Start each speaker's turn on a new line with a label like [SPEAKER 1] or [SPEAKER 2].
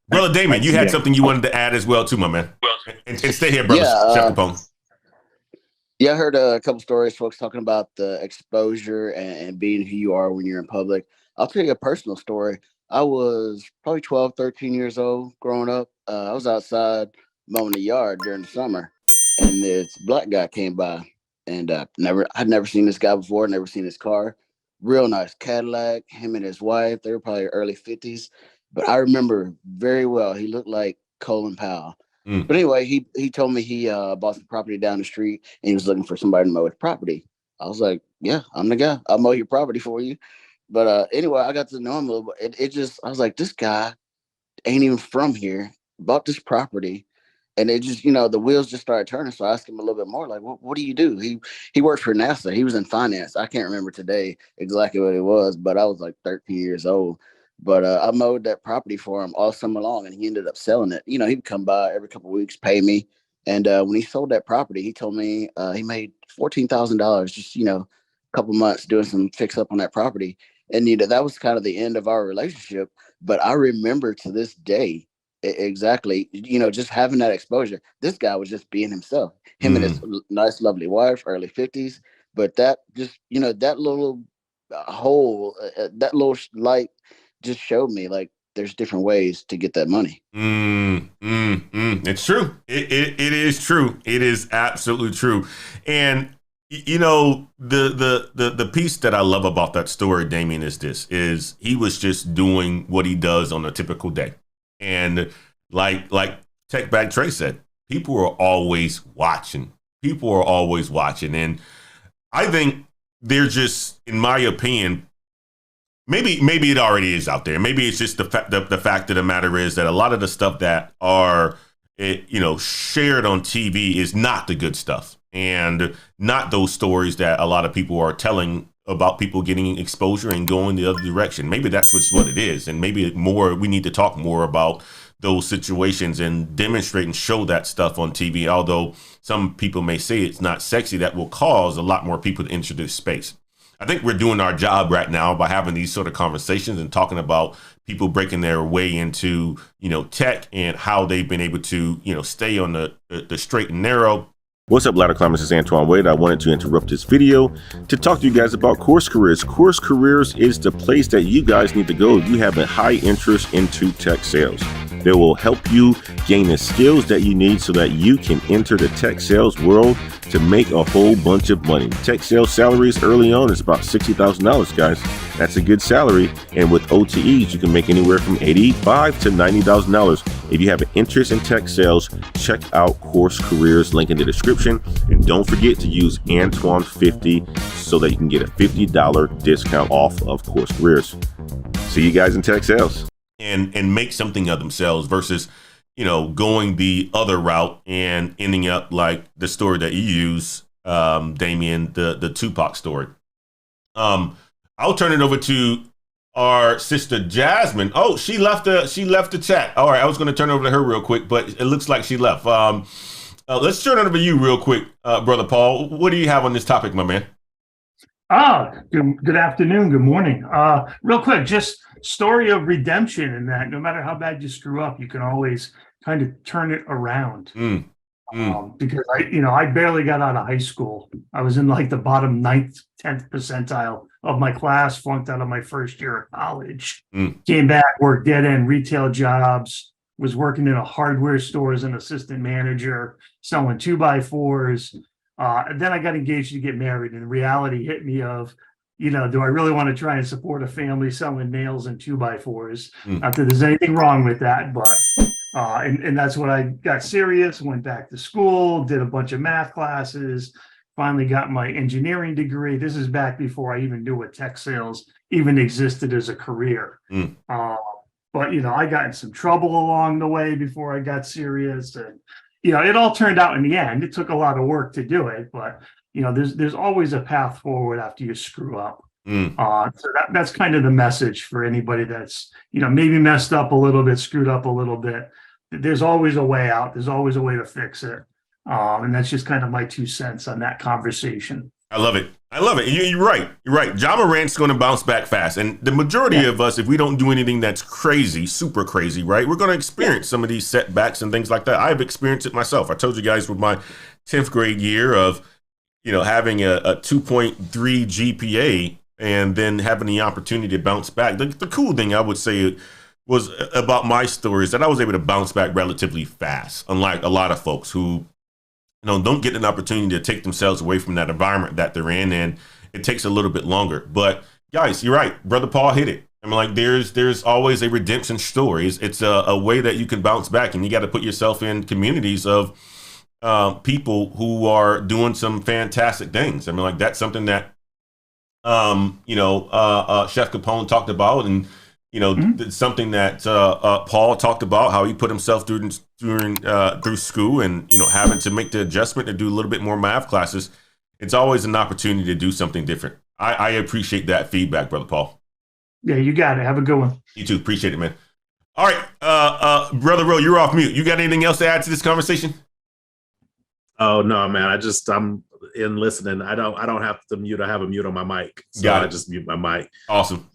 [SPEAKER 1] Brother Damon, you had
[SPEAKER 2] Yeah.
[SPEAKER 1] something you wanted to add as well too, my man. And stay here, brother.
[SPEAKER 3] Yeah,
[SPEAKER 1] Chef Capone.
[SPEAKER 3] Yeah, I heard a couple stories, folks talking about the exposure and being who you are when you're in public. I'll tell you a personal story. I was probably 12, 13 years old growing up. I was outside mowing the yard during the summer, and this black guy came by, and I'd never seen this guy before, never seen his car. Real nice Cadillac, him and his wife. They were probably early 50s, but I remember very well. He looked like Colin Powell. But anyway, he told me he bought some property down the street and he was looking for somebody to mow his property. I was like, yeah, I'm the guy. I'll mow your property for you. But anyway, I got to know him a little bit. I was like, this guy ain't even from here, bought this property. And it just, the wheels just started turning. So I asked him a little bit more, like, what do you do? He worked for NASA. He was in finance. I can't remember today exactly what it was, but I was like 13 years old. But I mowed that property for him all summer long, and he ended up selling it. He'd come by every couple of weeks, pay me. And when he sold that property, he told me he made $14,000 just, a couple months doing some fix up on that property. And, that was kind of the end of our relationship. But I remember to this day, exactly, just having that exposure. This guy was just being himself, him and his nice, lovely wife, early 50s. But that just, that little hole, that little light just showed me like there's different ways to get that money.
[SPEAKER 1] It's true. It is true. It is absolutely true. And the piece that I love about that story, Damien, is he was just doing what he does on a typical day. And like Tech Bag Trey said, people are always watching. And I think they're just, in my opinion, maybe it already is out there. Maybe it's just the fact of the matter is that a lot of the stuff that are shared on TV is not the good stuff, and not those stories that a lot of people are telling about people getting exposure and going the other direction. Maybe that's what it is, and maybe we need to talk more about those situations and demonstrate and show that stuff on TV. Although some people may say it's not sexy, that will cause a lot more people to enter this space. I think we're doing our job right now by having these sort of conversations and talking about people breaking their way into, tech and how they've been able to, stay on the straight and narrow. What's up, ladder climbers? It's Antoine Wade. I wanted to interrupt this video to talk to you guys about Course Careers. Course Careers is the place that you guys need to go if you have a high interest into tech sales. They will help you gain the skills that you need so that you can enter the tech sales world to make a whole bunch of money. Tech sales salaries early on is about $60,000, guys. That's a good salary. And with OTEs, you can make anywhere from $85,000 to $90,000. If you have an interest in tech sales, check out Course Careers, link in the description. And don't forget to use Antoine50 so that you can get a $50 discount off of Course Careers. See you guys in tech sales. And make something of themselves versus, going the other route and ending up like the story that you use, Damien, the Tupac story. I'll turn it over to our sister Jasmine. Oh, she left the chat. All right, I was going to turn over to her real quick, but it looks like she left. Let's turn it over to you real quick, Brother Paul. What do you have on this topic, my man?
[SPEAKER 2] Good afternoon, good morning. Real quick, just story of redemption, in that no matter how bad you screw up, you can always kind of turn it around. Because I barely got out of high school. I was in like the bottom 9th, 10th percentile of my class, flunked out of my first year of college. Came back, worked dead-end retail jobs, was working in a hardware store as an assistant manager, selling 2x4s. Then I got engaged to get married, and reality hit me of, do I really want to try and support a family selling nails and 2x4s? Not that there's anything wrong with that, but and that's when I got serious, went back to school, did a bunch of math classes, finally got my engineering degree. This is back before I even knew what tech sales even existed as a career. But I got in some trouble along the way before I got serious, and it all turned out in the end. It took a lot of work to do it, but there's always a path forward after you screw up. So that's kind of the message for anybody that's maybe messed up a little bit, screwed up a little bit. There's always a way out. There's always a way to fix it. And that's just kind of my 2 cents on that conversation.
[SPEAKER 1] I love it. I love it. You're right. You're right. Ja Morant's going to bounce back fast. And the majority of us, if we don't do anything that's crazy, super crazy, right, we're going to experience some of these setbacks and things like that. I've experienced it myself. I told you guys with my 10th grade year of, having a 2.3 GPA and then having the opportunity to bounce back. The cool thing I would say was about my story is that I was able to bounce back relatively fast, unlike a lot of folks who don't get an opportunity to take themselves away from that environment that they're in, and it takes a little bit longer. But guys, you're right. Brother Paul hit it. I mean, like there's always a redemption story. It's a way that you can bounce back, and you got to put yourself in communities of people who are doing some fantastic things. I mean, like that's something that Chef Capone talked about, and it's something that Paul talked about, how he put himself through school, and having to make the adjustment to do a little bit more math classes. It's always an opportunity to do something different. I appreciate that feedback, Brother Paul.
[SPEAKER 2] Yeah, you got it. Have a good one.
[SPEAKER 1] You too. Appreciate it, man. All right, Brother Ro, you're off mute. You got anything else to add to this conversation?
[SPEAKER 4] Oh no, man. I'm in listening. I don't have to mute. I have a mute on my mic. So I just mute my mic.
[SPEAKER 1] Awesome.